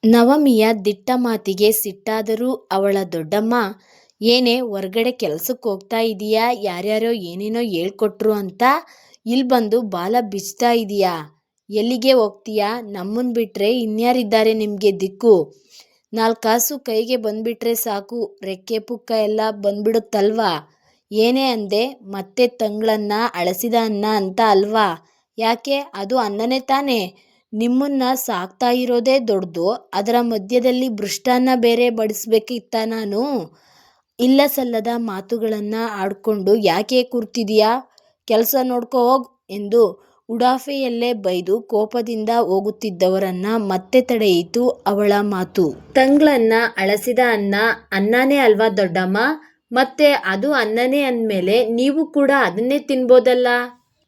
ನವಮಿಯ ದಿಟ್ಟ ಮಾತಿಗೆ ಸಿಟ್ಟಾದರೂ ಅವಳ ದೊಡ್ಡಮ್ಮ, ಏನೇ ಹೊರ್ಗಡೆ ಕೆಲ್ಸಕ್ಕೆ ಹೋಗ್ತಾ ಇದೀಯಾ, ಯಾರ್ಯಾರೋ ಏನೇನೋ ಹೇಳ್ಕೊಟ್ರು ಅಂತ ಇಲ್ಲಿ ಬಂದು ಬಾಲ ಬಿಚ್ತಾ ಇದೀಯಾ? ಎಲ್ಲಿಗೆ ಹೋಗ್ತೀಯಾ? ನಮ್ಮನ್ ಬಿಟ್ರೆ ಇನ್ಯಾರಿದ್ದಾರೆ ನಿಮ್ಗೆ ದಿಕ್ಕು? ನಾಲ್ಕಾಸು ಕೈಗೆ ಬಂದ್ಬಿಟ್ರೆ ಸಾಕು, ರೆಕ್ಕೆ ಪುಕ್ಕ ಎಲ್ಲ ಬಂದ್ಬಿಡುತ್ತಲ್ವಾ? ಏನೇ ಅಂದೆ? ಮತ್ತೆ ತಂಗ್ಳನ್ನ ಅಳಸಿದ ಅನ್ನ ಅಂತ ಅಲ್ವಾ? ಯಾಕೆ, ಅದು ಅನ್ನನೇ ತಾನೇ? ನಿಮ್ಮನ್ನ ಸಾಕ್ತಾ ಇರೋದೇ ದೊಡ್ಡದು, ಅದರ ಮಧ್ಯದಲ್ಲಿ ಮೃಷ್ಟಾನ್ನ ಬೇರೆ ಬಡಿಸ್ಬೇಕಿತ್ತ ನಾನು? ಇಲ್ಲ ಸಲ್ಲದ ಮಾತುಗಳನ್ನ ಆಡ್ಕೊಂಡು ಯಾಕೆ ಕೂರ್ತಿದೀಯಾ? ಕೆಲಸ ನೋಡ್ಕೋ ಹೋಗ್ ಎಂದು ಉಡಾಫೆಯಲ್ಲೇ ಬೈದು ಕೋಪದಿಂದ ಹೋಗುತ್ತಿದ್ದವರನ್ನ ಮತ್ತೆ ತಡೆಯಿತು ಅವಳ ಮಾತು. ತಂಗ್ಳನ್ನ ಅಳಸಿದ ಅನ್ನ ಅನ್ನನೇ ಅಲ್ವಾ ದೊಡ್ಡಮ್ಮ? ಮತ್ತೆ ಅದು ಅನ್ನನೇ ಅಂದ್ಮೇಲೆ ನೀವು ಕೂಡ ಅದನ್ನೇ ತಿನ್ಬೋದಲ್ಲ?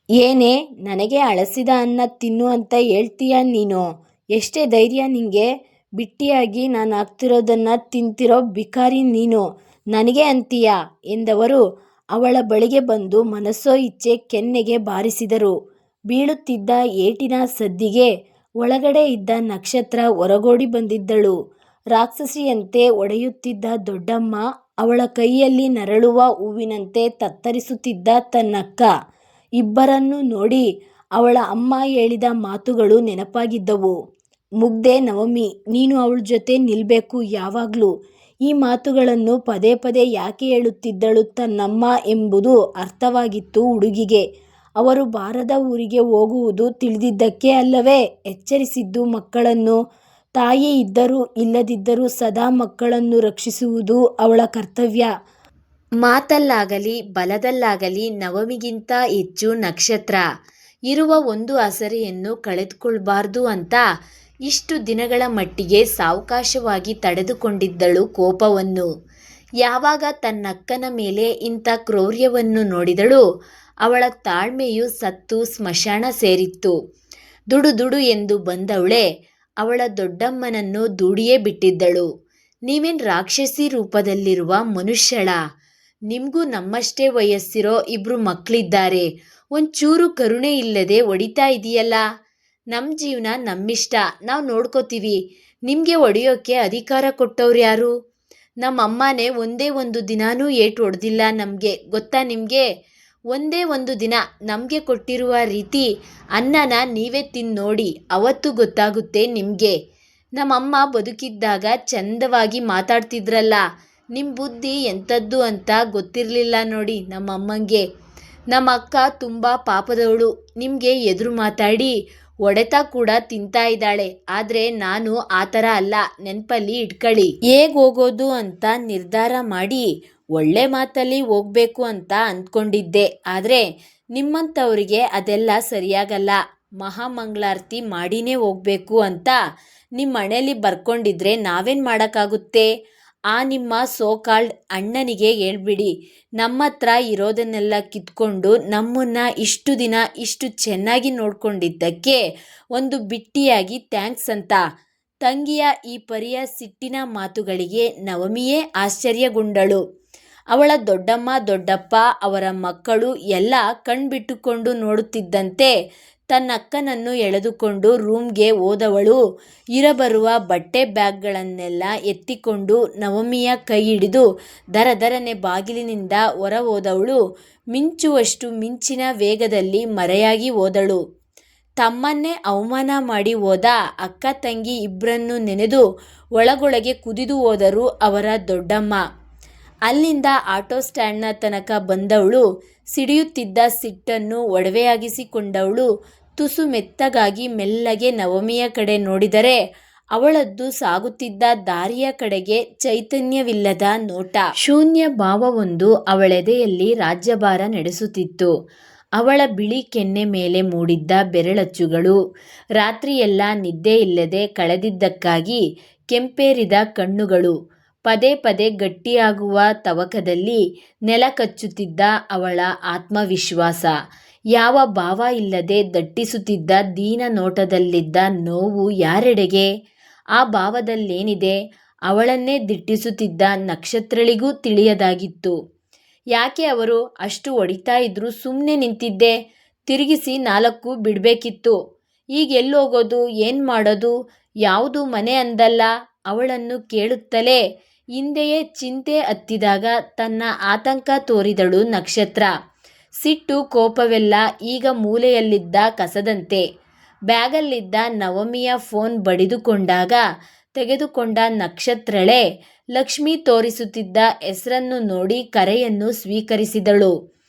ಏನೇ, ನನಗೆ ಅಳಸಿದ ಅನ್ನ ತಿನ್ನು ಅಂತ ಹೇಳ್ತೀಯ ನೀನು? ಎಷ್ಟೇ ಧೈರ್ಯ ನಿಂಗೆ? ಬಿಟ್ಟಿಯಾಗಿ ನಾನು ಹಾಕ್ತಿರೋದನ್ನ ತಿಂತಿರೋ ಬಿಕಾರಿ ನೀನು, ನನಗೆ ಅಂತೀಯ ಎಂದವರು ಅವಳ ಬಳಿಗೆ ಬಂದು ಮನಸ್ಸೋ ಇಚ್ಛೆ ಕೆನ್ನೆಗೆ ಬಾರಿಸಿದರು. ಬೀಳುತ್ತಿದ್ದ ಏಟಿನ ಸದ್ದಿಗೆ ಒಳಗಡೆ ಇದ್ದ ನಕ್ಷತ್ರ ಹೊರಗೋಡಿ ಬಂದಿದ್ದಳು. ರಾಕ್ಷಸಿಯಂತೆ ಒಡೆಯುತ್ತಿದ್ದ ದೊಡ್ಡಮ್ಮ ಅವಳ ಕೈಯಲ್ಲಿ ನರಳುವ ಹೂವಿನಂತೆ ತತ್ತರಿಸುತ್ತಿದ್ದ ತನ್ನಕ್ಕ ಇಬ್ಬರನ್ನೂ ನೋಡಿ ಅವಳ ಅಮ್ಮ ಹೇಳಿದ ಮಾತುಗಳು ನೆನಪಾಗಿದ್ದವು. ಮುಗ್ದೆ ನವಮಿ, ನೀನು ಅವಳ ಜೊತೆ ನಿಲ್ಬೇಕು ಯಾವಾಗ್ಲೂ. ಈ ಮಾತುಗಳನ್ನು ಪದೇ ಪದೇ ಯಾಕೆ ಹೇಳುತ್ತಿದ್ದಳು ತನ್ನಮ್ಮ ಎಂಬುದು ಅರ್ಥವಾಗಿತ್ತು ಹುಡುಗಿಗೆ. ಅವರು ಬಾರದ ಊರಿಗೆ ಹೋಗುವುದು ತಿಳಿದಿದ್ದಕ್ಕೆ ಅಲ್ಲವೇ ಎಚ್ಚರಿಸಿದ್ದು ಮಕ್ಕಳನ್ನು. ತಾಯಿ ಇದ್ದರೂ ಇಲ್ಲದಿದ್ದರೂ ಸದಾ ಮಕ್ಕಳನ್ನು ರಕ್ಷಿಸುವುದು ಅವಳ ಕರ್ತವ್ಯ. ಮಾತಲ್ಲಾಗಲಿ ಬಲದಲ್ಲಾಗಲಿ ನವಮಿಗಿಂತ ಹೆಚ್ಚು ನಕ್ಷತ್ರ. ಇರುವ ಒಂದು ಆಸರೆಯನ್ನು ಕಳೆದುಕೊಳ್ಬಾರ್ದು ಅಂತ ಇಷ್ಟು ದಿನಗಳ ಮಟ್ಟಿಗೆ ಸಾವಕಾಶವಾಗಿ ತಡೆದುಕೊಂಡಿದ್ದಳು ಕೋಪವನ್ನು. ಯಾವಾಗ ತನ್ನಕ್ಕನ ಮೇಲೆ ಇಂಥ ಕ್ರೌರ್ಯವನ್ನು ನೋಡಿದಳು, ಅವಳ ತಾಳ್ಮೆಯು ಸತ್ತು ಸ್ಮಶಾನ ಸೇರಿತ್ತು. ದುಡು ದುಡು ಎಂದು ಬಂದವಳೆ ಅವಳ ದೊಡ್ಡಮ್ಮನನ್ನು ದೂಡಿಯೇ ಬಿಟ್ಟಿದ್ದಳು. ನೀವೇನ್ ರಾಕ್ಷಸಿ ರೂಪದಲ್ಲಿರುವ ಮನುಷ್ಯಳಾ? ನಿಮ್ಗೂ ನಮ್ಮಷ್ಟೇ ವಯಸ್ಸಿರೋ ಇಬ್ರು ಮಕ್ಳಿದ್ದಾರೆ, ಒಂಚೂರು ಕರುಣೆ ಇಲ್ಲದೆ ಹೊಡಿತಾ ಇದೀಯಲ್ಲ? ನಮ್ಮ ಜೀವನ ನಮ್ಮಿಷ್ಟ, ನಾವು ನೋಡ್ಕೋತೀವಿ. ನಿಮಗೆ ಹೊಡೆಯೋಕ್ಕೆ ಅಧಿಕಾರ ಕೊಟ್ಟವ್ರ್ಯಾರು? ನಮ್ಮ ಅಮ್ಮನೇ ಒಂದೇ ಒಂದು ದಿನಾನೂ ಏಟು ಹೊಡೆದಿಲ್ಲ ನಮಗೆ, ಗೊತ್ತಾ ನಿಮಗೆ? ಒಂದೇ ಒಂದು ದಿನ ನಮಗೆ ಕೊಟ್ಟಿರುವ ರೀತಿ ಅನ್ನನ ನೀವೇ ತಿಂದು ನೋಡಿ, ಅವತ್ತು ಗೊತ್ತಾಗುತ್ತೆ ನಿಮಗೆ. ನಮ್ಮಮ್ಮ ಬದುಕಿದ್ದಾಗ ಚಂದವಾಗಿ ಮಾತಾಡ್ತಿದ್ರಲ್ಲ, ನಿಮ್ಮ ಬುದ್ಧಿ ಎಂಥದ್ದು ಅಂತ ಗೊತ್ತಿರಲಿಲ್ಲ ನೋಡಿ ನಮ್ಮಮ್ಮಂಗೆ. ನಮ್ಮ ಅಕ್ಕ ತುಂಬ ಪಾಪದವಳು, ನಿಮಗೆ ಎದುರು ಮಾತಾಡಿ ಹೊಡೆತ ಕೂಡ ತಿಂತಾ ಇದ್ದಾಳೆ. ಆದರೆ ನಾನು ಆ ಥರ ಅಲ್ಲ, ನೆನಪಲ್ಲಿ ಇಟ್ಕೊಳ್ಳಿ. ಹೇಗೆ ಹೋಗೋದು ಅಂತ ನಿರ್ಧಾರ ಮಾಡಿ ಒಳ್ಳೆ ಮಾತಲ್ಲಿ ಹೋಗ್ಬೇಕು ಅಂತ ಅಂದ್ಕೊಂಡಿದ್ದೆ. ಆದರೆ ನಿಮ್ಮಂಥವ್ರಿಗೆ ಅದೆಲ್ಲ ಸರಿಯಾಗಲ್ಲ. ಮಹಾಮಂಗಳಾರತಿ ಮಾಡಿನೇ ಹೋಗ್ಬೇಕು ಅಂತ ನಿಮ್ಮ ಮನೇಲಿ ಬರ್ಕೊಂಡಿದ್ರೆ ನಾವೇನು ಮಾಡೋಕ್ಕಾಗುತ್ತೆ? ಆ ನಿಮ್ಮ ಸೋಕಾಲ್ಡ್ ಅಣ್ಣನಿಗೆ ಹೇಳ್ಬಿಡಿ, ನಮ್ಮ ಹತ್ರ ಇರೋದನ್ನೆಲ್ಲ ಕಿತ್ಕೊಂಡು ನಮ್ಮನ್ನ ಇಷ್ಟು ದಿನ ಇಷ್ಟು ಚೆನ್ನಾಗಿ ನೋಡ್ಕೊಂಡಿದ್ದಕ್ಕೆ ಒಂದು ಬಿಟ್ಟಿಯಾಗಿ ಥ್ಯಾಂಕ್ಸ್ ಅಂತ. ತಂಗಿಯ ಈ ಪರಿಯ ಸಿಟ್ಟಿನ ಮಾತುಗಳಿಗೆ ನವಮಿಯೇ ಆಶ್ಚರ್ಯಗೊಂಡಳು. ಅವಳ ದೊಡ್ಡಮ್ಮ ದೊಡ್ಡಪ್ಪ ಅವರ ಮಕ್ಕಳು ಎಲ್ಲ ಕಣ್ಬಿಟ್ಟುಕೊಂಡು ನೋಡುತ್ತಿದ್ದಂತೆ ತನ್ನಕ್ಕನನ್ನು ಎಳೆದುಕೊಂಡು ರೂಮ್ಗೆ ಹೋದವಳು ಇರಬರುವ ಬಟ್ಟೆ ಬ್ಯಾಗ್ಗಳನ್ನೆಲ್ಲ ಎತ್ತಿಕೊಂಡು ನವಮಿಯ ಕೈ ಹಿಡಿದು ದರದರನೆ ಬಾಗಿಲಿನಿಂದ ಹೊರ ಹೋದವಳು ಮಿಂಚುವಷ್ಟು ಮಿಂಚಿನ ವೇಗದಲ್ಲಿ ಮರೆಯಾಗಿ ಹೋದಳು. ತಮ್ಮನ್ನೇ ಅವಮಾನ ಮಾಡಿ ಹೋದ ಅಕ್ಕ ತಂಗಿ ಇಬ್ಬರನ್ನು ನೆನೆದು ಒಳಗೊಳಗೆ ಕುದಿದು ಹೋದರು ಅವರ ದೊಡ್ಡಮ್ಮ. ಅಲ್ಲಿಂದ ಆಟೋ ಸ್ಟ್ಯಾಂಡ್ನ ತನಕ ಬಂದವಳು ಸಿಡಿಯುತ್ತಿದ್ದ ಸಿಟ್ಟನ್ನು ಒಡವೆಯಾಗಿಸಿಕೊಂಡವಳು ತುಸು ಮೆತ್ತಗಾಗಿ ಮೆಲ್ಲಗೆ ನವಮಿಯ ಕಡೆ ನೋಡಿದರೆ ಅವಳದ್ದು ಸಾಗುತ್ತಿದ್ದ ದಾರಿಯ ಕಡೆಗೆ ಚೈತನ್ಯವಿಲ್ಲದ ನೋಟ, ಶೂನ್ಯ ಭಾವವೊಂದು ಅವಳೆದೆಯಲ್ಲಿ ರಾಜ್ಯಭಾರ ನಡೆಸುತ್ತಿತ್ತು. ಅವಳ ಬಿಳಿ ಕೆನ್ನೆ ಮೇಲೆ ಮೂಡಿದ್ದ ಬೆರಳಚ್ಚುಗಳು ರಾತ್ರಿಯೆಲ್ಲ ನಿದ್ದೆ ಇಲ್ಲದೆ ಕಳೆದಿದ್ದಕ್ಕಾಗಿ ಕೆಂಪೇರಿದ ಕಣ್ಣುಗಳು, ಪದೇ ಪದೇ ಗಟ್ಟಿಯಾಗುವ ತವಕದಲ್ಲಿ ನೆಲ ಕಚ್ಚುತ್ತಿದ್ದ ಅವಳ ಆತ್ಮವಿಶ್ವಾಸ, ಯಾವ ಭಾವ ಇಲ್ಲದೆ ದಟ್ಟಿಸುತ್ತಿದ್ದ ದೀನ ನೋಟದಲ್ಲಿದ್ದ ನೋವು ಯಾರೆಡೆಗೆ? ಆ ಭಾವದಲ್ಲೇನಿದೆ? ಅವಳನ್ನೇ ದಿಟ್ಟಿಸುತ್ತಿದ್ದ ನಕ್ಷತ್ರಳಿಗೂ ತಿಳಿಯದಾಗಿತ್ತು. ಯಾಕೆ ಅವರು ಅಷ್ಟು ಹೊಡಿತಾ ಇದ್ರು ಸುಮ್ಮನೆ ನಿಂತಿದ್ದೆ? ತಿರುಗಿಸಿ 4 ಬಿಡಬೇಕಿತ್ತು. ಈಗ ಎಲ್ಲೋಗೋದು, ಏನು ಮಾಡೋದು? ಯಾವುದು ಮನೆ ಅಂದಲ್ಲ ಅವಳನ್ನು ಕೇಳುತ್ತಲೇ ಹಿಂದೆಯೇ ಚಿಂತೆ ಹತ್ತಿದಾಗ ತನ್ನ ಆತಂಕ ತೋರಿದಳು ನಕ್ಷತ್ರ. ಸಿಟ್ಟು ಕೋಪವೆಲ್ಲ ಈಗ ಮೂಲೆಯಲ್ಲಿದ್ದ ಕಸದಂತೆ. ಬ್ಯಾಗಲ್ಲಿದ್ದ ನವಮಿಯ ಫೋನ್ ಬಡಿದುಕೊಂಡಾಗ ತೆಗೆದುಕೊಂಡ ನಕ್ಷತ್ರಳೆ ಲಕ್ಷ್ಮಿ ತೋರಿಸುತ್ತಿದ್ದ ಹೆಸರನ್ನು ನೋಡಿ ಕರೆಯನ್ನು ಸ್ವೀಕರಿಸಿದಳು.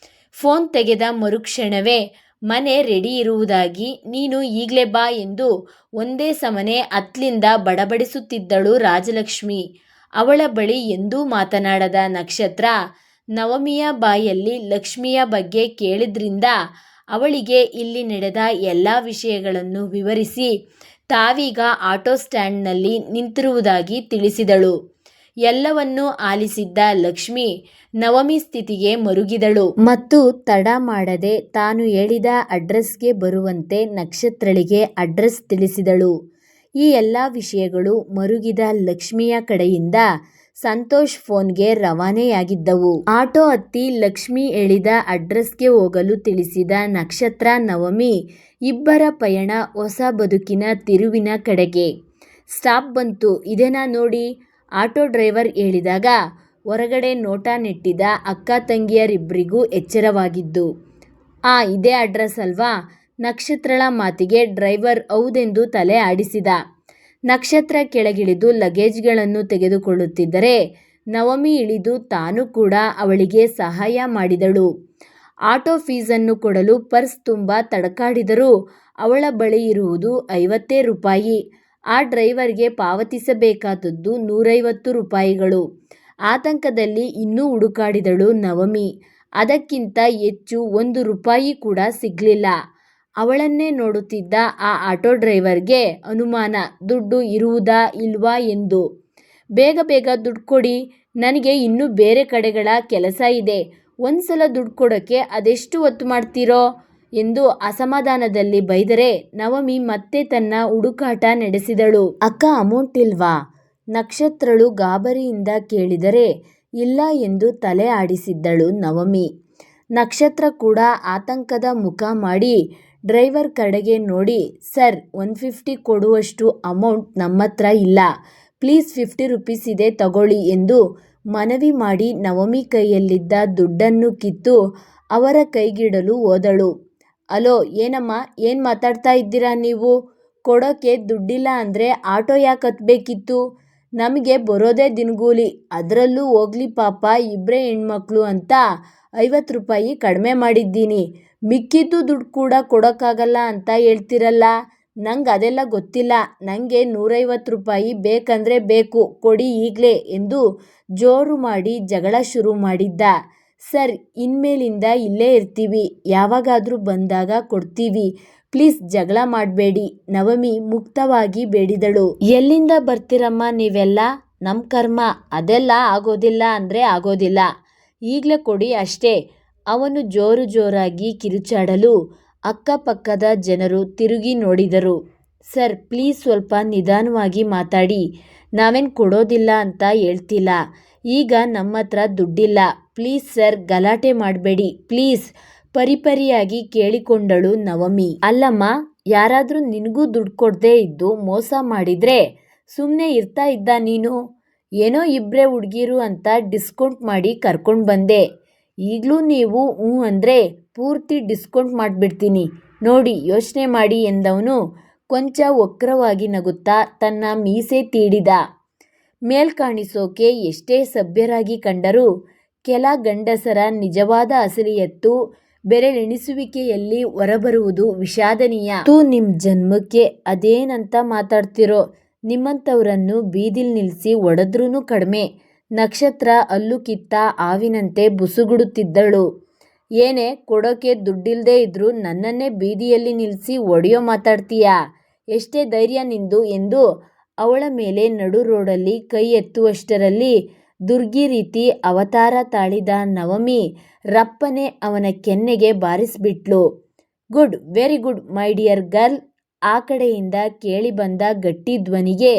ಫೋನ್ ತೆಗೆದ ಮರುಕ್ಷಣವೇ ಮನೆ ರೆಡಿ ಇರುವುದಾಗಿ, ನೀನು ಈಗಲೇ ಬಾ ಎಂದು ಒಂದೇ ಸಮನೆ ಅತ್ಲಿಂದ ಬಡಬಡಿಸುತ್ತಿದ್ದಳು ರಾಜಲಕ್ಷ್ಮಿ. ಅವಳ ಬಳಿ ಎಂದೂ ಮಾತನಾಡದ ನಕ್ಷತ್ರ ನವಮಿಯ ಬಾಯಲ್ಲಿ ಲಕ್ಷ್ಮಿಯ ಬಗ್ಗೆ ಕೇಳಿದ್ರಿಂದ ಅವಳಿಗೆ ಇಲ್ಲಿ ನಡೆದ ಎಲ್ಲ ವಿಷಯಗಳನ್ನು ವಿವರಿಸಿ ತಾವೀಗ ಆಟೋ ಸ್ಟ್ಯಾಂಡ್ನಲ್ಲಿ ನಿಂತಿರುವುದಾಗಿ ತಿಳಿಸಿದಳು. ಎಲ್ಲವನ್ನೂ ಆಲಿಸಿದ್ದ ಲಕ್ಷ್ಮಿ ನವಮಿ ಸ್ಥಿತಿಗೆ ಮರುಗಿದಳು ಮತ್ತು ತಡ ಮಾಡದೆ ತಾನು ಹೇಳಿದ ಅಡ್ರೆಸ್ಗೆ ಬರುವಂತೆ ನಕ್ಷತ್ರಳಿಗೆ ಅಡ್ರೆಸ್ ತಿಳಿಸಿದಳು. ಈ ಎಲ್ಲ ವಿಷಯಗಳು ಮರುಗಿದ ಲಕ್ಷ್ಮಿಯ ಕಡೆಯಿಂದ ಸಂತೋಷ್ ಫೋನ್ಗೆ ರವಾನೆಯಾಗಿದ್ದವು. ಆಟೋ ಹತ್ತಿ ಲಕ್ಷ್ಮಿ ಹೇಳಿದ ಅಡ್ರೆಸ್ಗೆ ಹೋಗಲು ತಿಳಿಸಿದ ನಕ್ಷತ್ರ ನವಮಿ ಇಬ್ಬರ ಪಯಣ ಹೊಸ ಬದುಕಿನ ತಿರುವಿನ ಕಡೆಗೆ. ಸ್ಟಾಪ್ ಬಂತು, ಇದೇನಾ ನೋಡಿ, ಆಟೋ ಡ್ರೈವರ್ ಹೇಳಿದಾಗ ಹೊರಗಡೆ ನೋಟ ನೆಟ್ಟಿದ ಅಕ್ಕ ತಂಗಿಯರಿಬ್ಬರಿಗೂ ಎಚ್ಚರವಾಗಿದ್ದು. ಇದೇ ಅಡ್ರೆಸ್ ಅಲ್ವಾ? ನಕ್ಷತ್ರಳ ಮಾತಿಗೆ ಡ್ರೈವರ್ ಹೌದೆಂದು ತಲೆ ಆಡಿಸಿದ. ನಕ್ಷತ್ರ ಕೆಳಗಿಳಿದು ಲಗೇಜ್ಗಳನ್ನು ತೆಗೆದುಕೊಳ್ಳುತ್ತಿದ್ದರೆ ನವಮಿ ಇಳಿದು ತಾನು ಕೂಡ ಅವಳಿಗೆ ಸಹಾಯ ಮಾಡಿದಳು. ಆಟೋ ಫೀಸನ್ನು ಕೊಡಲು ಪರ್ಸ್ ತುಂಬ ತಡಕಾಡಿದರೂ ಅವಳ ಬಳಿ ಇರುವುದು 50 ರೂಪಾಯಿ. ಆ ಡ್ರೈವರ್ಗೆ ಪಾವತಿಸಬೇಕಾದದ್ದು 150 ರೂಪಾಯಿಗಳು. ಆತಂಕದಲ್ಲಿ ಇನ್ನೂ ಹುಡುಕಾಡಿದಳು ನವಮಿ. ಅದಕ್ಕಿಂತ ಹೆಚ್ಚು 1 ರೂಪಾಯಿ ಕೂಡ ಸಿಗಲಿಲ್ಲ. ಅವಳನ್ನೇ ನೋಡುತ್ತಿದ್ದ ಆ ಆಟೋ ಡ್ರೈವರ್ಗೆ ಅನುಮಾನ, ದುಡ್ಡು ಇರುವುದಾ ಇಲ್ವಾ ಎಂದು. ಬೇಗ ಬೇಗ ದುಡ್ಡು ಕೊಡಿ, ನನಗೆ ಇನ್ನೂ ಬೇರೆ ಕಡೆಗಳ ಕೆಲಸ ಇದೆ. ಒಂದ್ಸಲ ದುಡ್ಡು ಕೊಡೋಕ್ಕೆ ಅದೆಷ್ಟು ಹೊತ್ತು ಮಾಡ್ತೀರೋ ಎಂದು ಅಸಮಾಧಾನದಲ್ಲಿ ಬೈದರೆ ನವಮಿ ಮತ್ತೆ ತನ್ನ ಹುಡುಕಾಟ ನಡೆಸಿದಳು. ಅಕ್ಕ, ಅಮೌಂಟ್ ಇಲ್ವಾ? ನಕ್ಷತ್ರಳು ಗಾಬರಿಯಿಂದ ಕೇಳಿದರೆ ಇಲ್ಲ ಎಂದು ತಲೆ ಆಡಿಸಿದ್ದಳು ನವಮಿ. ನಕ್ಷತ್ರ ಕೂಡ ಆತಂಕದ ಮುಖ ಮಾಡಿ ಡ್ರೈವರ್ ಕಡೆಗೆ ನೋಡಿ, ಸರ್, 150 ಕೊಡುವಷ್ಟು ಅಮೌಂಟ್ ನಮ್ಮತ್ರ ಇಲ್ಲ, ಪ್ಲೀಸ್ 50 ರೂಪೀಸ್ ಇದೆ ತಗೊಳ್ಳಿ ಎಂದು ಮನವಿ ಮಾಡಿ ನವಮಿ ಕೈಯಲ್ಲಿದ್ದ ದುಡ್ಡನ್ನು ಕಿತ್ತು ಅವರ ಕೈಗಿಡಲು ಹೋದಳು. ಅಲೋ, ಏನಮ್ಮ, ಏನು ಮಾತಾಡ್ತಾ ಇದ್ದೀರಾ ನೀವು? ಕೊಡೋಕ್ಕೆ ದುಡ್ಡಿಲ್ಲ ಅಂದರೆ ಆಟೋ ಯಾಕೆ ಹತ್ಬೇಕಿತ್ತು? ನಮಗೆ ಬರೋದೇ ದಿನಗೂಲಿ, ಅದರಲ್ಲೂ ಹೋಗ್ಲಿ ಪಾಪ ಇಬ್ಬರೇ ಹೆಣ್ಮಕ್ಳು ಅಂತ 50 ರೂಪಾಯಿ ಕಡಿಮೆ ಮಾಡಿದ್ದೀನಿ. ಮಿಕ್ಕಿದ್ದು ದುಡ್ಡು ಕೂಡ ಕೊಡೋಕ್ಕಾಗಲ್ಲ ಅಂತ ಹೇಳ್ತಿರಲ್ಲ. ನಂಗೆ ಅದೆಲ್ಲ ಗೊತ್ತಿಲ್ಲ. ನನಗೆ 150 ರೂಪಾಯಿ ಬೇಕಂದರೆ ಬೇಕು, ಕೊಡಿ ಈಗಲೇ ಎಂದು ಜೋರು ಮಾಡಿ ಜಗಳ ಶುರು ಮಾಡಿದ್ದ. ಸರ್, ಇನ್ಮೇಲಿಂದ ಇಲ್ಲೇ ಇರ್ತೀವಿ, ಯಾವಾಗಾದರೂ ಬಂದಾಗ ಕೊಡ್ತೀವಿ, ಪ್ಲೀಸ್ ಜಗಳ ಮಾಡಬೇಡಿ, ನವಮಿ ಮುಕ್ತವಾಗಿ ಬೇಡಿದಳು. ಎಲ್ಲಿಂದ ಬರ್ತೀರಮ್ಮ ನೀವೆಲ್ಲ? ನಮ್ಮ ಕರ್ಮ, ಅದೆಲ್ಲ ಆಗೋದಿಲ್ಲ ಅಂದರೆ ಆಗೋದಿಲ್ಲ, ಈಗಲೇ ಕೊಡಿ ಅಷ್ಟೇ. ಅವನು ಜೋರಾಗಿ ಕಿರುಚಾಡಲು ಅಕ್ಕಪಕ್ಕದ ಜನರು ತಿರುಗಿ ನೋಡಿದರು. ಸರ್, ಪ್ಲೀಸ್ ಸ್ವಲ್ಪ ನಿಧಾನವಾಗಿ ಮಾತಾಡಿ, ನಾವೇನು ಕೊಡೋದಿಲ್ಲ ಅಂತ ಹೇಳ್ತಿಲ್ಲ. ಈಗ ನಮ್ಮ ಹತ್ರ ದುಡ್ಡಿಲ್ಲ, ಪ್ಲೀಸ್ ಸರ್, ಗಲಾಟೆ ಮಾಡಬೇಡಿ ಪ್ಲೀಸ್, ಪರಿಪರಿಯಾಗಿ ಕೇಳಿಕೊಂಡಳು ನವಮಿ. ಅಲ್ಲಮ್ಮ, ಯಾರಾದರೂ ನಿನಗೂ ದುಡ್ಡು ಕೊಡದೇ ಇದ್ದು ಮೋಸ ಮಾಡಿದರೆ ಸುಮ್ಮನೆ ಇರ್ತಾ ಇದ್ದ ನೀನು? ಏನೋ ಇಬ್ಬರೇ ಹುಡುಗಿರು ಅಂತ ಡಿಸ್ಕೌಂಟ್ ಮಾಡಿ ಕರ್ಕೊಂಡು ಬಂದೆ. ಈಗಲೂ ನೀವು ಹ್ಞೂ ಅಂದರೆ ಪೂರ್ತಿ ಡಿಸ್ಕೌಂಟ್ ಮಾಡಿಬಿಡ್ತೀನಿ ನೋಡಿ, ಯೋಚನೆ ಮಾಡಿ ಎಂದವನು ಕೊಂಚ ವಕ್ರವಾಗಿ ನಗುತ್ತಾ ತನ್ನ ಮೀಸೆ ತೀಡಿದ. ಮೇಲ್ಕಾಣಿಸೋಕೆ ಎಷ್ಟೇ ಸಭ್ಯರಾಗಿ ಕಂಡರೂ ಕೆಲ ಗಂಡಸರ ನಿಜವಾದ ಅಸಲಿಯತ್ತು ಬೆರಳೆಣಿಸುವಿಕೆಯಲ್ಲಿ ಹೊರಬರುವುದು ವಿಷಾದನೀಯ. ನಿಮ್ಮ ಜನ್ಮಕ್ಕೆ ಅದೇನಂತ ಮಾತಾಡ್ತಿರೋ? ನಿಮ್ಮಂಥವರನ್ನು ಬೀದಿಲ್ ನಿಲ್ಲಿಸಿ ಹೊಡೆದ್ರೂ ಕಡಿಮೆ. ನಕ್ಷತ್ರ ಹಲ್ಲು ಕಿತ್ತ ಹಾವಿನಂತೆ ಬುಸುಗುಡುತ್ತಿದ್ದಳು. ಏನೇ, ಕೊಡೋಕೆ ದುಡ್ಡಿಲ್ಲದೆ ಇದ್ರೂ ನನ್ನನ್ನೇ ಬೀದಿಯಲ್ಲಿ ನಿಲ್ಲಿಸಿ ಹೊಡೆಯೋ ಮಾತಾಡ್ತೀಯಾ? ಎಷ್ಟೇ ಧೈರ್ಯ ನಿಂದು ಎಂದು ಅವಳ ಮೇಲೆ ನಡು ರೋಡಲ್ಲಿ ಕೈ ಎತ್ತುವಷ್ಟರಲ್ಲಿ ದುರ್ಗಿ ರೀತಿ ಅವತಾರ ತಾಳಿದ ನವಮಿ ರಪ್ಪನೆ ಅವನ ಕೆನ್ನೆಗೆ ಬಾರಿಸಿಬಿಟ್ಲು. Good, very good my dear girl. ಆ ಕಡೆಯಿಂದ ಕೇಳಿಬಂದ ಗಟ್ಟಿ ಧ್ವನಿಗೆ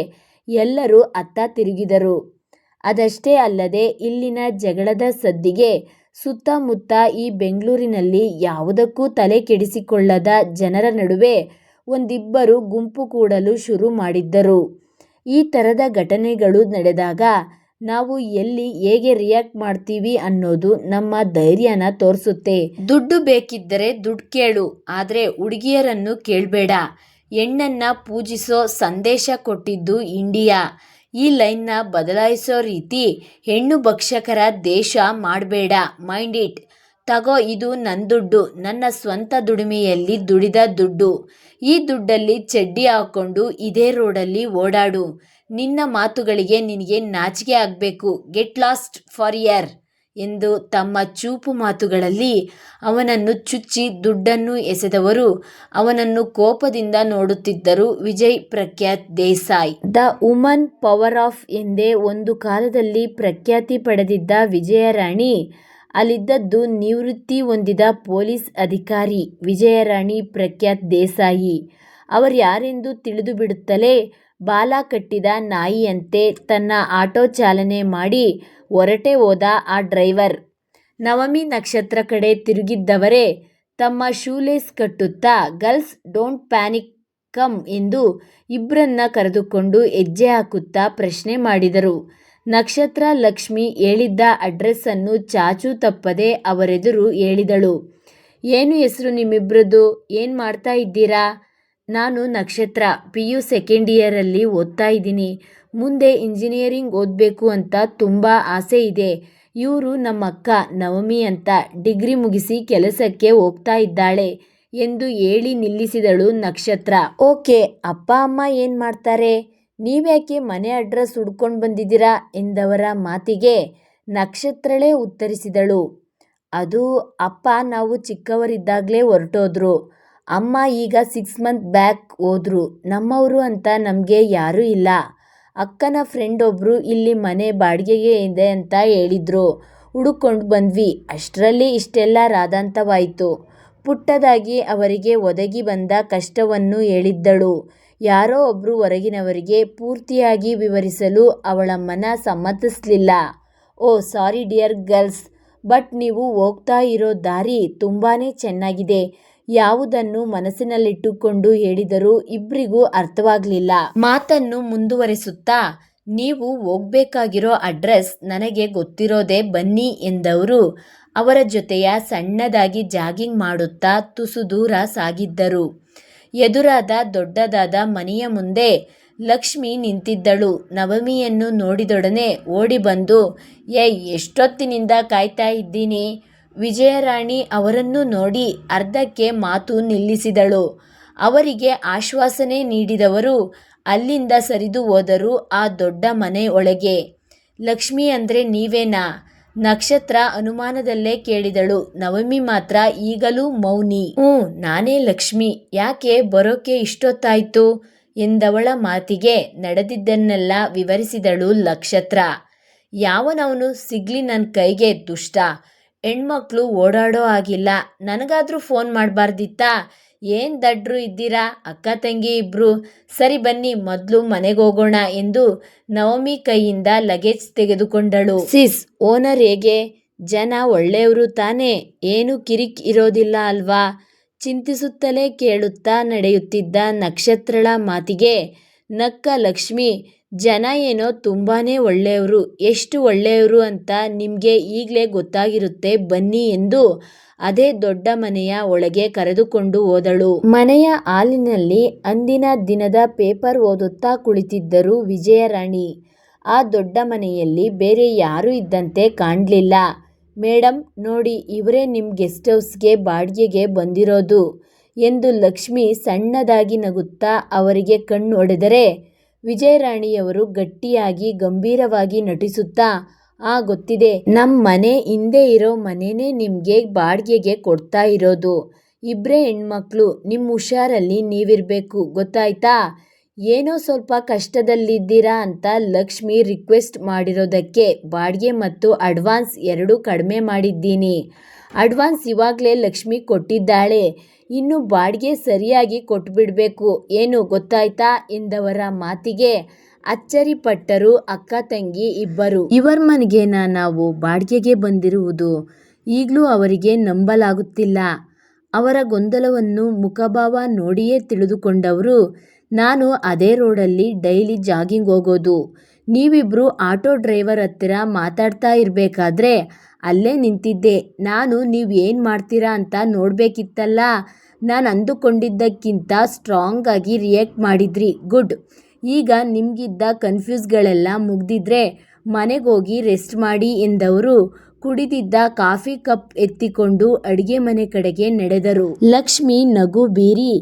ಎಲ್ಲರೂ ಅತ್ತ ತಿರುಗಿದರು. ಅದಷ್ಟೇ ಅಲ್ಲದೆ ಇಲ್ಲಿನ ಜಗಳದ ಸದ್ದಿಗೆ ಸುತ್ತಮುತ್ತ ಈ ಬೆಂಗಳೂರಿನಲ್ಲಿ ಯಾವುದಕ್ಕೂ ತಲೆ ಕೆಡಿಸಿಕೊಳ್ಳದ ಜನರ ನಡುವೆ ಒಂದಿಬ್ಬರು ಗುಂಪು ಕೂಡಲು ಶುರು ಮಾಡಿದ್ದರು. ಈ ಥರದ ಘಟನೆಗಳು ನಡೆದಾಗ ನಾವು ಎಲ್ಲಿ ಹೇಗೆ ರಿಯಾಕ್ಟ್ ಮಾಡ್ತೀವಿ ಅನ್ನೋದು ನಮ್ಮ ಧೈರ್ಯನ ತೋರಿಸುತ್ತೆ. ದುಡ್ಡು ಬೇಕಿದ್ದರೆ ದುಡ್ಡು ಕೇಳು, ಆದರೆ ಹುಡುಗಿಯರನ್ನು ಕೇಳಬೇಡ. ಹೆಣ್ಣನ್ನ ಪೂಜಿಸೋ ಸಂದೇಶ ಕೊಟ್ಟಿದ್ದು ಇಂಡಿಯಾ. ಈ ಲೈನ್ನ ಬದಲಾಯಿಸೋ ರೀತಿ ಹೆಣ್ಣು ಭಕ್ಷಕರ ದೇಶ ಮಾಡಬೇಡ. Mind it. ತಗೋ, ಇದು ನನ್ನ ದುಡ್ಡು, ನನ್ನ ಸ್ವಂತ ದುಡಿಮೆಯಲ್ಲಿ ದುಡಿದ ದುಡ್ಡು. ಈ ದುಡ್ಡಲ್ಲಿ ಚಡ್ಡಿ ಹಾಕ್ಕೊಂಡು ಇದೇ ರೋಡಲ್ಲಿ ಓಡಾಡು. ನಿನ್ನ ಮಾತುಗಳಿಗೆ ನಿನಗೆ ನಾಚಿಕೆ ಆಗಬೇಕು. ಗೆಟ್ ಲಾಸ್ಟ್ ಫಾರ್ ಇಯರ್ ಎಂದು ತಮ್ಮ ಚೂಪು ಮಾತುಗಳಲ್ಲಿ ಅವನನ್ನು ಚುಚ್ಚಿ ದುಡ್ಡನ್ನು ಎಸೆದವರು ಅವನನ್ನು ಕೋಪದಿಂದ ನೋಡುತ್ತಿದ್ದರು. Vijay Prakhyat Desai. The woman power of ಎಂದೇ ಒಂದು ಕಾಲದಲ್ಲಿ ಪ್ರಖ್ಯಾತಿ ಪಡೆದಿದ್ದ ವಿಜಯರಾಣಿ ಅಲ್ಲಿದ್ದದ್ದು ನಿವೃತ್ತಿ ಹೊಂದಿದ ಪೊಲೀಸ್ ಅಧಿಕಾರಿ ವಿಜಯರಾಣಿ ಪ್ರಖ್ಯಾತ್ ದೇಸಾಯಿ. ಅವರ್ಯಾರೆಂದು ತಿಳಿದು ಬಿಡುತ್ತಲೇ ಬಾಲ ಕಟ್ಟಿದ ನಾಯಿಯಂತೆ ತನ್ನ ಆಟೋ ಚಾಲನೆ ಮಾಡಿ ಹೊರಟೇ ಹೋದ ಆ ಡ್ರೈವರ್. ನವಮಿ ನಕ್ಷತ್ರ ಕಡೆ ತಿರುಗಿದ್ದವರೇ ತಮ್ಮ ಶೂಲೇಸ್ ಕಟ್ಟುತ್ತಾ ಗರ್ಲ್ಸ್ ಡೋಂಟ್ ಪ್ಯಾನಿಕ್ ಕಮ್ ಎಂದು ಇಬ್ಬರನ್ನ ಕರೆದುಕೊಂಡು ಹೆಜ್ಜೆ ಹಾಕುತ್ತಾ ಪ್ರಶ್ನೆ ಮಾಡಿದರು. ನಕ್ಷತ್ರ ಲಕ್ಷ್ಮಿ ಹೇಳಿದ್ದ ಅಡ್ರೆಸ್ಸನ್ನು ಚಾಚೂ ತಪ್ಪದೆ ಅವರೆದುರು ಹೇಳಿದಳು. ಏನು ಹೆಸರು ನಿಮ್ಮಿಬ್ರದ್ದು? ಏನು ಮಾಡ್ತಾ ಇದ್ದೀರಾ? ನಾನು ನಕ್ಷತ್ರ, PU ಸೆಕೆಂಡ್ ಇಯರಲ್ಲಿ ಓದ್ತಾ ಇದ್ದೀನಿ. ಮುಂದೆ ಇಂಜಿನಿಯರಿಂಗ್ ಓದಬೇಕು ಅಂತ ತುಂಬ ಆಸೆ ಇದೆ. ಇವರು ನಮ್ಮ ಅಕ್ಕ ನವಮಿ ಅಂತ, ಡಿಗ್ರಿ ಮುಗಿಸಿ ಕೆಲಸಕ್ಕೆ ಹೋಗ್ತಾ ಇದ್ದಾಳೆ ಎಂದು ಹೇಳಿ ನಿಲ್ಲಿಸಿದಳು ನಕ್ಷತ್ರ. ಓಕೆ, ಅಪ್ಪ ಅಮ್ಮ ಏನು ಮಾಡ್ತಾರೆ? ನೀವ್ಯಾಕೆ ಮನೆ ಅಡ್ರೆಸ್ ಹುಡ್ಕೊಂಡು ಬಂದಿದ್ದೀರಾ ಎಂದವರ ಮಾತಿಗೆ ನಕ್ಷತ್ರಳೇ ಉತ್ತರಿಸಿದಳು. ಅದು ಅಪ್ಪ ನಾವು ಚಿಕ್ಕವರಿದ್ದಾಗಲೇ ಹೊರಟೋದ್ರು. ಅಮ್ಮ ಈಗ 6 ಮಂತ್ ಬ್ಯಾಕ್ ಹೋದ್ರು. ನಮ್ಮವರು ಅಂತ ನಮಗೆ ಯಾರೂ ಇಲ್ಲ. ಅಕ್ಕನ ಫ್ರೆಂಡ್ ಒಬ್ಬರು ಇಲ್ಲಿ ಮನೆ ಬಾಡಿಗೆಗೆ ಇದೆ ಅಂತ ಹೇಳಿದ್ರು. ಹುಡುಕೊಂಡು ಬಂದ್ವಿ. ಅಷ್ಟರಲ್ಲಿ ಇಷ್ಟೆಲ್ಲ ರಾದಾಂತವಾಯಿತು. ಪುಟ್ಟದಾಗಿ ಅವರಿಗೆ ಒದಗಿ ಬಂದ ಕಷ್ಟವನ್ನು ಹೇಳಿದ್ದಳು. ಯಾರೋ ಒಬ್ಬರು ಹೊರಗಿನವರಿಗೆ ಪೂರ್ತಿಯಾಗಿ ವಿವರಿಸಲು ಅವಳ ಮನ ಸಮ್ಮತಿಸಲಿಲ್ಲ. ಓ ಸಾರಿ ಡಿಯರ್ ಗರ್ಲ್ಸ್, ಬಟ್ ನೀವು ಹೋಗ್ತಾ ಇರೋ ದಾರಿ ತುಂಬಾ ಚೆನ್ನಾಗಿದೆ. ಯಾವುದನ್ನು ಮನಸ್ಸಿನಲ್ಲಿಟ್ಟುಕೊಂಡು ಹೇಳಿದರೂ ಇಬ್ಬರಿಗೂ ಅರ್ಥವಾಗಲಿಲ್ಲ. ಮಾತನ್ನು ಮುಂದುವರಿಸುತ್ತಾ, ನೀವು ಹೋಗ್ಬೇಕಾಗಿರೋ ಅಡ್ರೆಸ್ ನನಗೆ ಗೊತ್ತಿರೋದೇ, ಬನ್ನಿ ಎಂದವರು ಅವರ ಜೊತೆಯ ಸಣ್ಣದಾಗಿ ಜಾಗಿಂಗ್ ಮಾಡುತ್ತಾ ತುಸು ದೂರ ಸಾಗಿದ್ದರು. ಎದುರಾದ ದೊಡ್ಡದಾದ ಮನೆಯ ಮುಂದೆ ಲಕ್ಷ್ಮಿ ನಿಂತಿದ್ದಳು. ನವಮಿಯನ್ನು ನೋಡಿದೊಡನೆ ಓಡಿ ಬಂದು, ಎಷ್ಟೊತ್ತಿನಿಂದ ಕಾಯ್ತಾ ಇದ್ದೀನಿ. ವಿಜಯರಾಣಿ ಅವರನ್ನು ನೋಡಿ ಅರ್ಧಕ್ಕೆ ಮಾತು ನಿಲ್ಲಿಸಿದಳು. ಅವರಿಗೆ ಆಶ್ವಾಸನೆ ನೀಡಿದವರು ಅಲ್ಲಿಂದ ಸರಿದು ಹೋದರು ಆ ದೊಡ್ಡ ಮನೆ ಒಳಗೆ. ಲಕ್ಷ್ಮಿ ಅಂದರೆ ನೀವೇನಾ? ನಕ್ಷತ್ರ ಅನುಮಾನದಲ್ಲೇ ಕೇಳಿದಳು. ನವಮಿ ಮಾತ್ರ ಈಗಲೂ ಮೌನಿ. ನಾನೇ ಲಕ್ಷ್ಮಿ. ಯಾಕೆ ಬರೋಕೆ ಇಷ್ಟೊತ್ತಾಯ್ತು ಎಂದವಳ ಮಾತಿಗೆ ನಡೆದಿದ್ದನ್ನೆಲ್ಲ ವಿವರಿಸಿದಳು ನಕ್ಷತ್ರ. ಯಾವನವನು ಸಿಗ್ಲಿ ನನ್ನ ಕೈಗೆ ದುಷ್ಟ. ಹೆಣ್ಮಕ್ಳು ಓಡಾಡೋ ಆಗಿಲ್ಲ. ನನಗಾದ್ರೂ ಫೋನ್ ಮಾಡಬಾರ್ದಿತ್ತಾ? ಏನು ದಡ್ರು ಇದ್ದೀರಾ ಅಕ್ಕ ತಂಗಿ ಇಬ್ರು. ಸರಿ ಬನ್ನಿ ಮೊದಲು ಮನೆಗೆ ಹೋಗೋಣ ಎಂದು ನವಮಿ ಕೈಯಿಂದ ಲಗೇಜ್ ತೆಗೆದುಕೊಂಡಳು. ಸಿಸ್, ಓನರ್ ಹೇಗೆ? ಜನ ಒಳ್ಳೆಯವರು ತಾನೇ? ಏನು ಕಿರಿಕ್ ಇರೋದಿಲ್ಲ ಅಲ್ವಾ? ಚಿಂತಿಸುತ್ತಲೇ ಕೇಳುತ್ತಾ ನಡೆಯುತ್ತಿದ್ದ ನಕ್ಷತ್ರಳ ಮಾತಿಗೆ ನಕ್ಕ ಲಕ್ಷ್ಮಿ. ಜನ ಏನೋ ತುಂಬಾನೇ ಒಳ್ಳೆಯವರು. ಎಷ್ಟು ಒಳ್ಳೆಯವರು ಅಂತ ನಿಮಗೆ ಈಗಲೇ ಗೊತ್ತಾಗಿರುತ್ತೆ, ಬನ್ನಿ ಎಂದು ಅದೇ ದೊಡ್ಡ ಮನೆಯ ಒಳಗೆ ಕರೆದುಕೊಂಡು ಹೋದಳು. ಮನೆಯ ಹಾಲಿನಲ್ಲಿ ಅಂದಿನ ದಿನದ ಪೇಪರ್ ಓದುತ್ತಾ ಕುಳಿತಿದ್ದರು ವಿಜಯರಾಣಿ. ಆ ದೊಡ್ಡ ಮನೆಯಲ್ಲಿ ಬೇರೆ ಯಾರೂ ಇದ್ದಂತೆ ಕಾಣಲಿಲ್ಲ. ಮೇಡಮ್ ನೋಡಿ, ಇವರೇ ನಿಮ್ಮ ಗೆಸ್ಟ್ ಹೌಸ್ಗೆ ಬಾಡಿಗೆಗೆ ಬಂದಿರೋದು ಎಂದು ಲಕ್ಷ್ಮಿ ಸಣ್ಣದಾಗಿ ನಗುತ್ತಾ ಅವರಿಗೆ ಕಣ್ಣು ಹೊಡೆದರೆ, ವಿಜಯರಾಣಿಯವರು ಗಟ್ಟಿಯಾಗಿ ಗಂಭೀರವಾಗಿ ನಟಿಸುತ್ತಾ, ಗೊತ್ತಿದೆ, ನಮ್ಮ ಮನೆ ಹಿಂದೆ ಇರೋ ಮನೆನೇ ನಿಮಗೆ ಬಾಡಿಗೆಗೆ ಕೊಡ್ತಾ ಇರೋದು. ಇಬ್ಬರೇ ಹೆಣ್ಮಕ್ಳು, ನಿಮ್ಮ ಹುಷಾರಲ್ಲಿ ನೀವಿರಬೇಕು, ಗೊತ್ತಾಯ್ತಾ? ಏನೋ ಸ್ವಲ್ಪ ಕಷ್ಟದಲ್ಲಿದ್ದೀರಾ ಅಂತ ಲಕ್ಷ್ಮಿ ರಿಕ್ವೆಸ್ಟ್ ಮಾಡಿರೋದಕ್ಕೆ ಬಾಡಿಗೆ ಮತ್ತು ಅಡ್ವಾನ್ಸ್ ಎರಡೂ ಕಡಿಮೆ ಮಾಡಿದ್ದೀನಿ. ಅಡ್ವಾನ್ಸ್ ಇವಾಗಲೇ ಲಕ್ಷ್ಮಿ ಕೊಟ್ಟಿದ್ದಾಳೆ. ಇನ್ನು ಬಾಡಿಗೆ ಸರಿಯಾಗಿ ಕೊಟ್ಬಿಡಬೇಕು, ಏನು ಗೊತ್ತಾಯ್ತಾ ಎಂದವರ ಮಾತಿಗೆ ಅಚ್ಚರಿಪಟ್ಟರು ಅಕ್ಕ ತಂಗಿ ಇಬ್ಬರು. ಇವರ ಮನೆಗೇನಾ ನಾವು ಬಾಡಿಗೆಗೆ ಬಂದಿರುವುದು? ಈಗಲೂ ಅವರಿಗೆ ನಂಬಲಾಗುತ್ತಿಲ್ಲ. ಅವರ ಗೊಂದಲವನ್ನು ಮುಖಭಾವ ನೋಡಿಯೇ ತಿಳಿದುಕೊಂಡವರು, ನಾನು ಅದೇ ರೋಡಲ್ಲಿ ಡೈಲಿ ಜಾಗಿಂಗ್ ಹೋಗೋದು. ನೀವಿಬ್ರು ಆಟೋ ಡ್ರೈವರ್ ಹತ್ತಿರ ಮಾತಾಡ್ತಾ ಇರಬೇಕಾದ್ರೆ ಅಲ್ಲೇ ನಿಂತಿದ್ದೆ. ನಾನು ನೀವು ಏನು ಮಾಡ್ತೀರಾ ಅಂತ ನೋಡಬೇಕಿತ್ತಲ್ಲ. ನಾನು ಅಂದುಕೊಂಡಿದ್ದಕ್ಕಿಂತ ಸ್ಟ್ರಾಂಗ್ ಆಗಿ ರಿಯಾಕ್ಟ್ ಮಾಡಿದ್ರಿ. ಗುಡ್. ಈಗ ನಿಮಗಿದ್ದ ಕನ್ಫ್ಯೂಸ್ಗಳೆಲ್ಲ ಮುಗ್ದಿದ್ರೆ ಮನೆಗೋಗಿ ರೆಸ್ಟ್ ಮಾಡಿ ಎಂದವರು ಕುಡಿದಿದ್ದ ಕಾಫಿ ಕಪ್ ಎತ್ತಿಕೊಂಡು ಅಡಿಗೆ ಮನೆ ಕಡೆಗೆ ನಡೆದರು. ಲಕ್ಷ್ಮಿ ನಗು ಬೀರಿ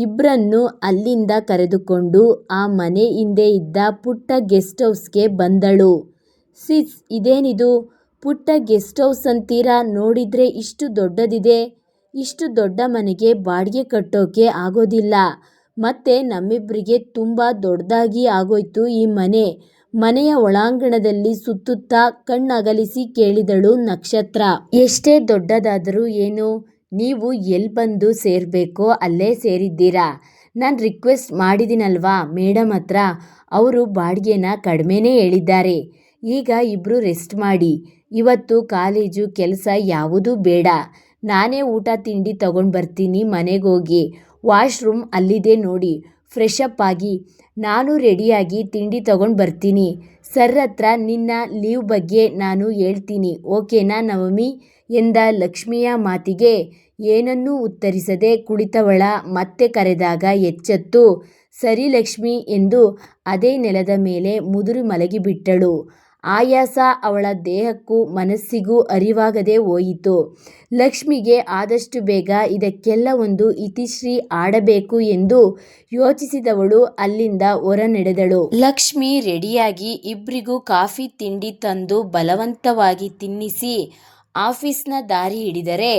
ಇಬ್ರನ್ನು ಅಲ್ಲಿಂದ ಕರೆದುಕೊಂಡು ಆ ಮನೆ ಹಿಂದೆ ಇದ್ದ ಪುಟ್ಟ ಗೆಸ್ಟ್ ಹೌಸ್ಗೆ ಬಂದಳು. ಸಿಸ್, ಇದೇನಿದು? ಪುಟ್ಟ ಗೆಸ್ಟ್ ಹೌಸ್ ಅಂತೀರಾ? ನೋಡಿದ್ರೆ ಇಷ್ಟು ದೊಡ್ಡದಿದೆ. ಇಷ್ಟು ದೊಡ್ಡ ಮನೆಗೆ ಬಾಡಿಗೆ ಕಟ್ಟೋಕೆ ಆಗೋದಿಲ್ಲ. ಮತ್ತೆ ನಮ್ಮಿಬ್ಬರಿಗೆ ತುಂಬ ದೊಡ್ಡದಾಗಿ ಆಗೋಯ್ತು ಈ ಮನೆ. ಮನೆಯ ಒಳಾಂಗಣದಲ್ಲಿ ಸುತ್ತುತ್ತಾ ಕಣ್ಣಗಲಿಸಿ ಕೇಳಿದಳು ನಕ್ಷತ್ರ. ಎಷ್ಟೇ ದೊಡ್ಡದಾದರೂ ಏನು? ನೀವು ಎಲ್ಲಿ ಬಂದು ಸೇರಬೇಕೋ ಅಲ್ಲೇ ಸೇರಿದ್ದೀರಾ. ನಾನು ರಿಕ್ವೆಸ್ಟ್ ಮಾಡಿದ್ದೀನಲ್ವಾ ಮೇಡಮ್ ಹತ್ರ, ಅವರು ಬಾಡಿಗೆನ ಕಡಿಮೆನೇ ಹೇಳಿದ್ದಾರೆ. ಈಗ ಇಬ್ಬರು ರೆಸ್ಟ್ ಮಾಡಿ. ಇವತ್ತು ಕಾಲೇಜು ಕೆಲಸ ಯಾವುದೂ ಬೇಡ. ನಾನೇ ಊಟ ತಿಂಡಿ ತಗೊಂಡು ಬರ್ತೀನಿ. ಮನೆಗೋಗಿ ವಾಶ್ರೂಮ್ ಅಲ್ಲಿದೆ ನೋಡಿ, ಫ್ರೆಶ್ ಅಪ್ ಆಗಿ. ನಾನು ರೆಡಿಯಾಗಿ ತಿಂಡಿ ತಗೊಂಡು ಬರ್ತೀನಿ. ಸರ್ ಹತ್ರ ನಿನ್ನ ಲೀವ್ ಬಗ್ಗೆ ನಾನು ಹೇಳ್ತೀನಿ, ಓಕೆನಾ ನವಮಿ ಎಂದ ಲಕ್ಷ್ಮಿಯ ಮಾತಿಗೆ ಏನನ್ನೂ ಉತ್ತರಿಸದೆ ಕುಳಿತವಳ ಮತ್ತೆ ಕರೆದಾಗ ಎಚ್ಚೆತ್ತು ಸರಿ ಲಕ್ಷ್ಮಿ ಎಂದು ಅದೇ ನೆಲದ ಮೇಲೆ ಮುದುರಿ ಮಲಗಿಬಿಟ್ಟಳು. ಆಯಾಸ ಅವಳ ದೇಹಕ್ಕೂ ಮನಸ್ಸಿಗೂ ಅರಿವಾಗದೆ ಹೋಯಿತು. ಲಕ್ಷ್ಮಿಗೆ ಆದಷ್ಟು ಬೇಗ ಇದಕ್ಕೆಲ್ಲ ಒಂದು ಇತಿಶ್ರೀ ಆಡಬೇಕು ಎಂದು ಯೋಚಿಸಿದವಳು ಅಲ್ಲಿಂದ ಹೊರ ನಡೆದಳು. ಲಕ್ಷ್ಮಿ ರೆಡಿಯಾಗಿ ಇಬ್ಬರಿಗೂ ಕಾಫಿ ತಿಂಡಿ ತಂದು ಬಲವಂತವಾಗಿ ತಿನ್ನಿಸಿ ಆಫೀಸ್ನ ದಾರಿ ಹಿಡಿದರೆ,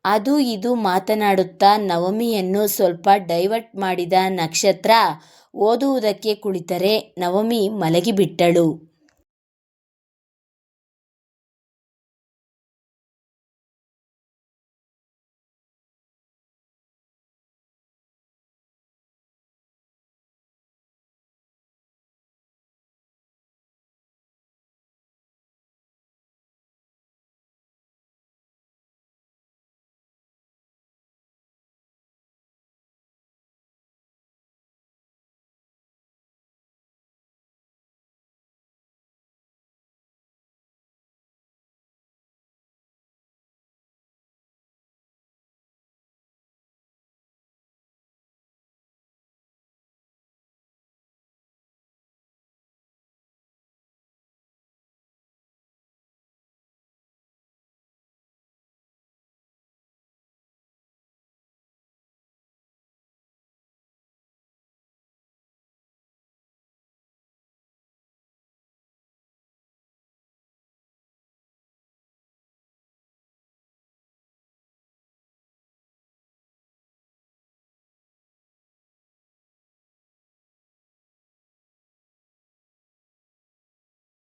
ಅದು ಇದು ಮಾತನಾಡುತ್ತಾ ನವಮಿಯನ್ನು ಸ್ವಲ್ಪ ಡೈವರ್ಟ್ ಮಾಡಿದ ನಕ್ಷತ್ರ ಓದುವುದಕ್ಕೆ ಕುಳಿತರೆ ನವಮಿ ಮಲಗಿಬಿಟ್ಟಳು.